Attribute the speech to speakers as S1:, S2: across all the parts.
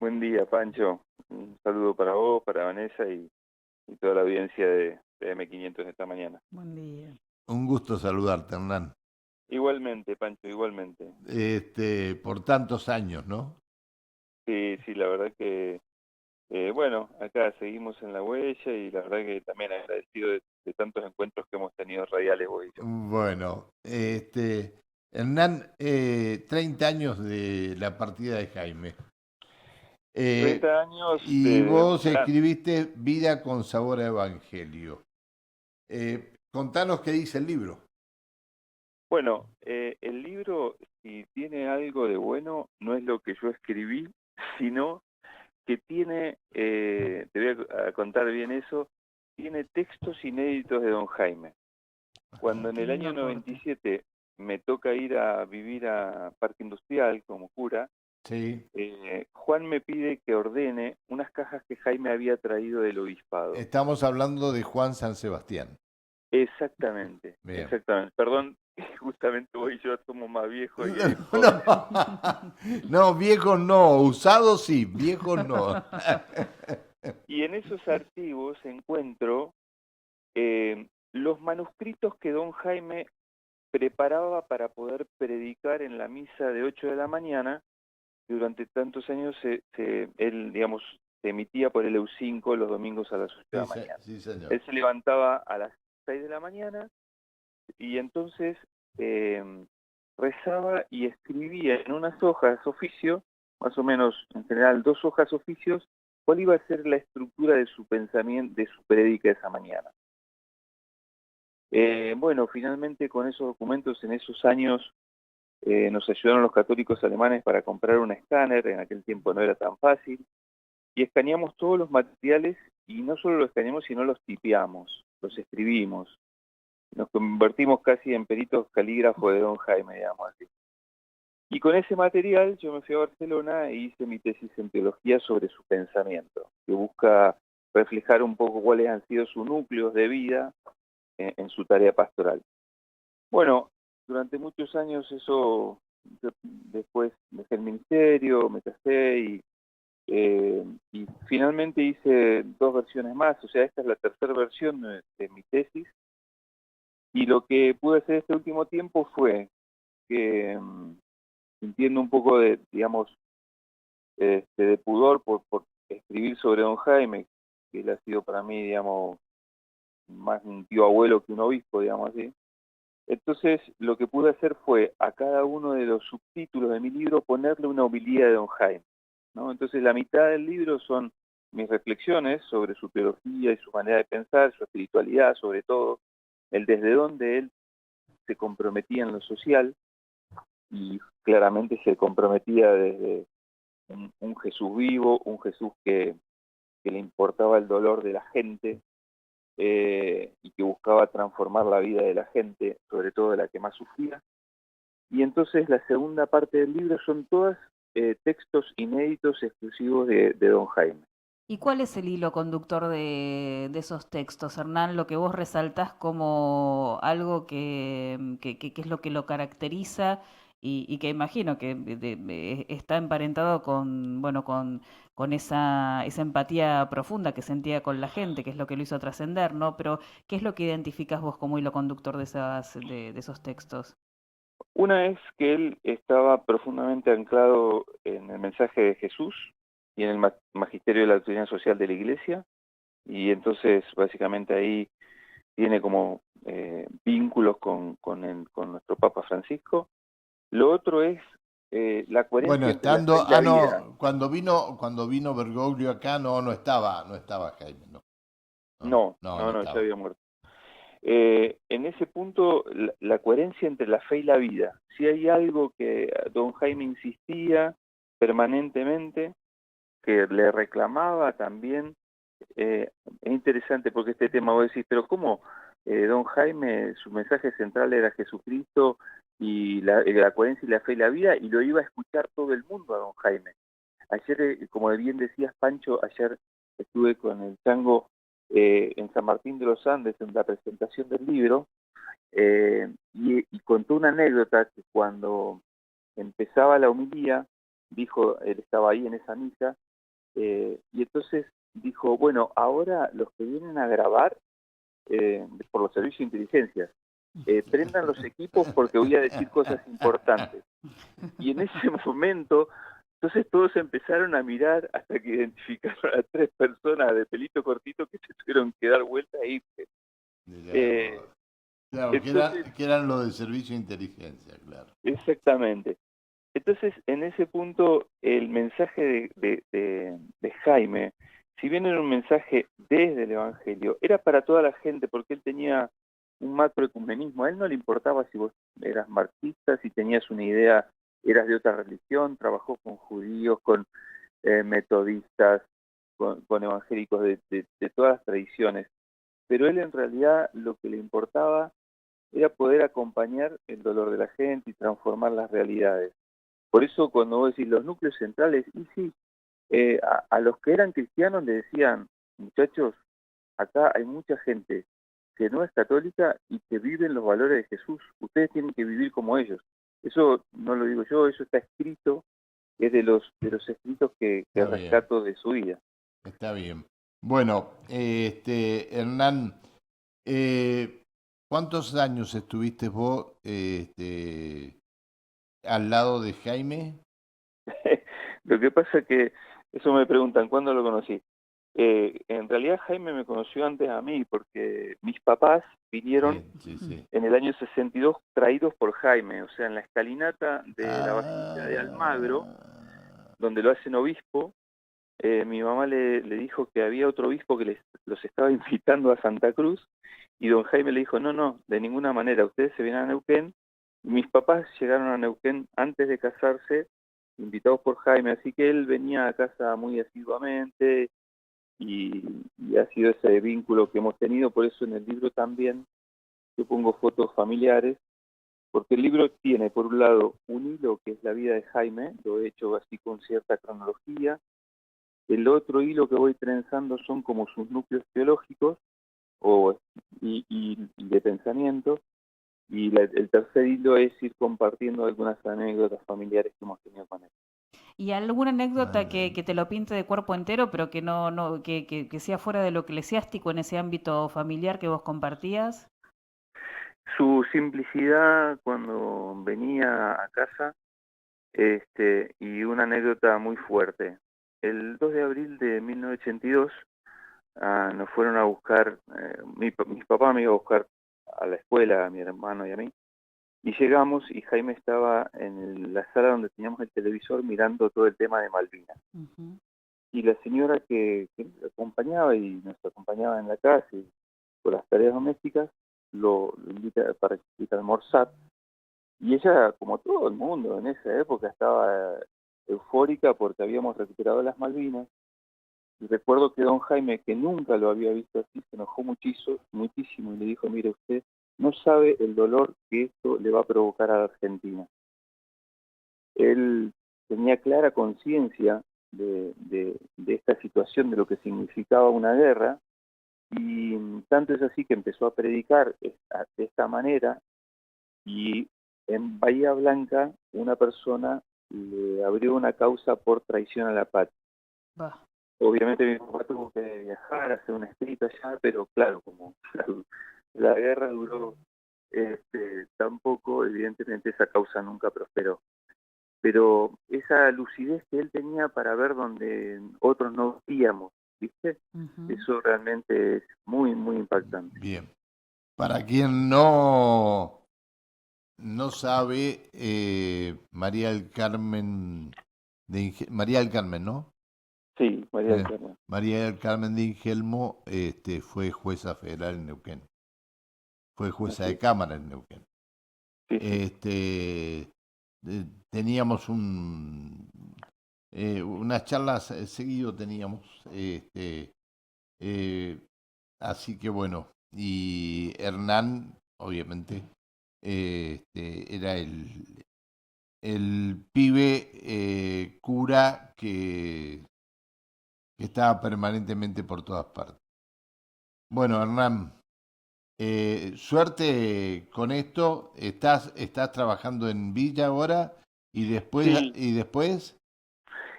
S1: Buen día, Pancho. Un saludo para vos, para Vanessa y toda la audiencia de M500 esta mañana.
S2: Buen día.
S3: Un gusto saludarte, Hernán.
S1: Igualmente, Pancho, igualmente.
S3: Por tantos años, ¿no?
S1: Sí, sí, la verdad que, bueno, acá seguimos en la huella y la verdad que también agradecido de tantos encuentros que hemos tenido radiales vos y yo.
S3: Bueno, Hernán, 30 años de la partida de Jaime.
S1: 30 años
S3: Y vos
S1: gran.
S3: escribiste Vida con sabor a evangelio. Contanos qué dice el libro.
S1: Bueno, el libro, si tiene algo de bueno, no es lo que yo escribí, sino que tiene, te voy a contar bien eso, tiene textos inéditos de Don Jaime. Cuando en
S2: Qué
S1: el
S2: lindo
S1: año
S2: aporte.
S1: 97 me toca ir a vivir a Parque Industrial como cura,
S3: Sí.
S1: Juan me pide que ordene unas cajas que Jaime había traído del obispado.
S3: Estamos hablando de Juan San Sebastián.
S1: Exactamente,
S3: Bien.
S1: exactamente. Perdón, justamente vos y yo somos más viejos y él
S3: No,
S1: joven.
S3: no, viejos no, usados sí, viejos no.
S1: Y en esos archivos encuentro los manuscritos que don Jaime preparaba para poder predicar en la misa de 8 de la mañana. Durante tantos años él, digamos, se emitía por el EU5 los domingos a las 8 de la
S3: Sí,
S1: mañana.
S3: sí, señor.
S1: Él se levantaba a las 6 de la mañana y entonces eh, rezaba y escribía en unas hojas oficio, más o menos en general 2 hojas oficios, cuál iba a ser la estructura de su pensamiento, de su prédica esa mañana. Bueno, finalmente con esos documentos en esos años nos ayudaron los católicos alemanes para comprar un escáner, en aquel tiempo no era tan fácil, y escaneamos todos los materiales y no solo los escaneamos, sino los tipeamos, los escribimos. Nos convertimos casi en peritos calígrafos de don Jaime, digamos así. Y con ese material yo me fui a Barcelona e hice mi tesis en teología sobre su pensamiento, que busca reflejar un poco cuáles han sido sus núcleos de vida en su tarea pastoral. Bueno, durante muchos años eso, yo después dejé el ministerio, me casé y finalmente hice 2 versiones más, o sea, esta es la tercera versión de mi tesis, y lo que pude hacer este último tiempo fue que, sintiendo un poco de, digamos, de pudor por escribir sobre don Jaime, que él ha sido para mí, digamos, más un tío abuelo que un obispo, digamos así. Entonces, lo que pude hacer fue a cada uno de los subtítulos de mi libro ponerle una homilía de don Jaime, ¿no? Entonces, la mitad del libro son mis reflexiones sobre su teología y su manera de pensar, su espiritualidad, sobre todo, el desde donde él se comprometía en lo social y claramente se comprometía desde un Jesús vivo, un Jesús que le importaba el dolor de la gente, y que buscaba transformar la vida de la gente, sobre todo de la que más sufría. Y entonces la segunda parte del libro son todas textos inéditos exclusivos de don Jaime.
S2: ¿Y cuál es el hilo conductor de esos textos, Hernán? Lo que vos resaltás como algo que es lo que lo caracteriza y que imagino que está emparentado con, bueno, con esa empatía profunda que sentía con la gente, que es lo que lo hizo trascender, ¿no? Pero, ¿qué es lo que identificás vos como hilo conductor de esos textos?
S1: Una es que él estaba profundamente anclado en el mensaje de Jesús y en el magisterio de la doctrina social de la Iglesia, y entonces básicamente ahí tiene como vínculos con nuestro Papa Francisco. Lo otro es la
S3: Bueno,
S1: coherencia entre la fe
S3: estando,
S1: y la vida.
S3: no, cuando vino Bergoglio acá, no estaba Jaime, no,
S1: No,
S3: no,
S1: no,
S3: no
S1: no, ya
S3: estaba.
S1: había muerto. En ese punto, la coherencia entre la fe y la vida. Si hay algo que don Jaime insistía permanentemente, que le reclamaba también, es interesante porque este tema vos decís, pero ¿cómo don Jaime, su mensaje central era Jesucristo y la coherencia y la fe y la vida, y lo iba a escuchar todo el mundo a don Jaime? Ayer, como bien decías, Pancho, ayer estuve con el tango en San Martín de los Andes en la presentación del libro, y contó una anécdota que cuando empezaba la homilía, dijo, él estaba ahí en esa misa, Y entonces dijo, bueno, ahora los que vienen a grabar por los servicios de inteligencia, prendan los equipos porque voy a decir cosas importantes. Y en ese momento, entonces todos empezaron a mirar hasta que identificaron a 3 personas de pelito cortito que se tuvieron que dar vuelta e irse.
S3: Claro,
S1: Entonces,
S3: que eran los del servicio de inteligencia, claro.
S1: exactamente. Entonces, en ese punto, el mensaje de Jaime, si bien era un mensaje desde el Evangelio, era para toda la gente, porque él tenía un macroecumenismo. A él no le importaba si vos eras marxista, si tenías una idea, eras de otra religión, trabajó con judíos, con metodistas, con evangélicos de todas las tradiciones. Pero él en realidad lo que le importaba era poder acompañar el dolor de la gente y transformar las realidades. Por eso cuando vos decís los núcleos centrales, y sí, a los que eran cristianos le decían, muchachos, acá hay mucha gente que no es católica y que viven los valores de Jesús. Ustedes tienen que vivir como ellos. Eso no lo digo yo, eso está escrito, es de los escritos que rescato de su vida.
S3: Está bien. Bueno, Hernán, ¿cuántos años estuviste vos al lado de Jaime?
S1: Lo que pasa es que, eso me preguntan, ¿cuándo lo conocí? En realidad Jaime me conoció antes a mí, porque mis papás vinieron en el año 62 traídos por Jaime, o sea, en la escalinata de la Basílica de Almagro, donde lo hacen obispo, mi mamá le dijo que había otro obispo que los estaba invitando a Santa Cruz, y don Jaime le dijo, no, de ninguna manera, ustedes se vienen a Neuquén. Mis papás llegaron a Neuquén antes de casarse, invitados por Jaime, así que él venía a casa muy asiduamente, y ha sido ese vínculo que hemos tenido. Por eso en el libro también yo pongo fotos familiares, porque el libro tiene por un lado un hilo que es la vida de Jaime, lo he hecho así con cierta cronología. El otro hilo que voy trenzando son como sus núcleos teológicos y de pensamiento, y el tercer hilo es ir compartiendo algunas anécdotas familiares que hemos tenido con él.
S2: ¿Y alguna anécdota que te lo pinte de cuerpo entero, pero que que sea fuera de lo eclesiástico en ese ámbito familiar que vos compartías?
S1: Su simplicidad cuando venía a casa, y una anécdota muy fuerte. El 2 de abril de 1982 nos fueron a buscar, mis papás me iban a buscar a la escuela, a mi hermano y a mí, y llegamos y Jaime estaba en la sala donde teníamos el televisor mirando todo el tema de Malvinas.
S2: Uh-huh.
S1: Y la señora que nos acompañaba y nos acompañaba en la casa y por las tareas domésticas, lo invita para que invita a almorzar. Y ella, como todo el mundo en esa época, estaba eufórica porque habíamos recuperado las Malvinas. Y recuerdo que don Jaime, que nunca lo había visto así, se enojó muchísimo y le dijo, mire, usted no sabe el dolor que esto le va a provocar a la Argentina. Él tenía clara conciencia de esta situación, de lo que significaba una guerra, y tanto es así que empezó a predicar de esta manera, y en Bahía Blanca una persona le abrió una causa por traición a la patria. Obviamente mi papá tuvo que viajar, hacer un escrito allá, pero claro, como la guerra duró tan poco, evidentemente esa causa nunca prosperó. Pero esa lucidez que él tenía para ver donde otros no veíamos, ¿viste? Uh-huh. Eso realmente es muy, muy impactante.
S3: Bien. Para quien no sabe, María del Carmen, María del Carmen, ¿no?
S1: Sí, María del Carmen.
S3: María del Carmen de Ingelmo fue jueza federal en Neuquén. Fue jueza de Cámara en Neuquén. Sí. Teníamos unas charlas seguido teníamos, así que bueno, y Hernán, obviamente, era el pibe cura que estaba permanentemente por todas partes. Bueno, Hernán, suerte con esto. Estás trabajando en Villa ahora y después.
S1: Sí.
S3: ¿Y después?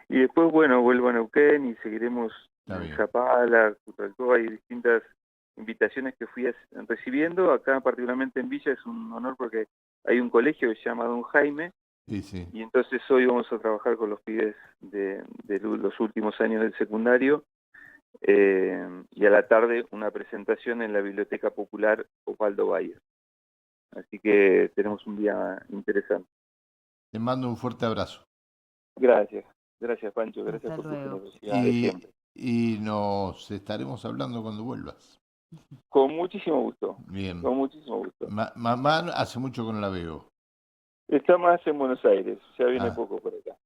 S1: Y después, bueno, vuelvo a Neuquén y seguiremos
S3: Está
S1: en
S3: bien.
S1: Zapala, Cutralcó, hay distintas invitaciones que fui recibiendo. Acá, particularmente en Villa, es un honor porque hay un colegio que se llama Don Jaime,
S3: Sí, sí.
S1: y entonces hoy vamos a trabajar con los pibes de los últimos años del secundario, y a la tarde una presentación en la Biblioteca Popular Osvaldo Bayer. Así que tenemos un día interesante.
S3: Te mando un fuerte abrazo.
S1: Gracias, gracias Pancho, gracias
S2: Hasta
S1: por tu
S2: luego.
S1: generosidad de siempre.
S3: Y nos estaremos hablando cuando vuelvas.
S1: Con muchísimo gusto,
S3: Bien.
S1: con muchísimo gusto.
S3: Mamá hace mucho que no la veo.
S1: Está más en Buenos Aires, ya viene
S3: Ah,
S1: poco por acá.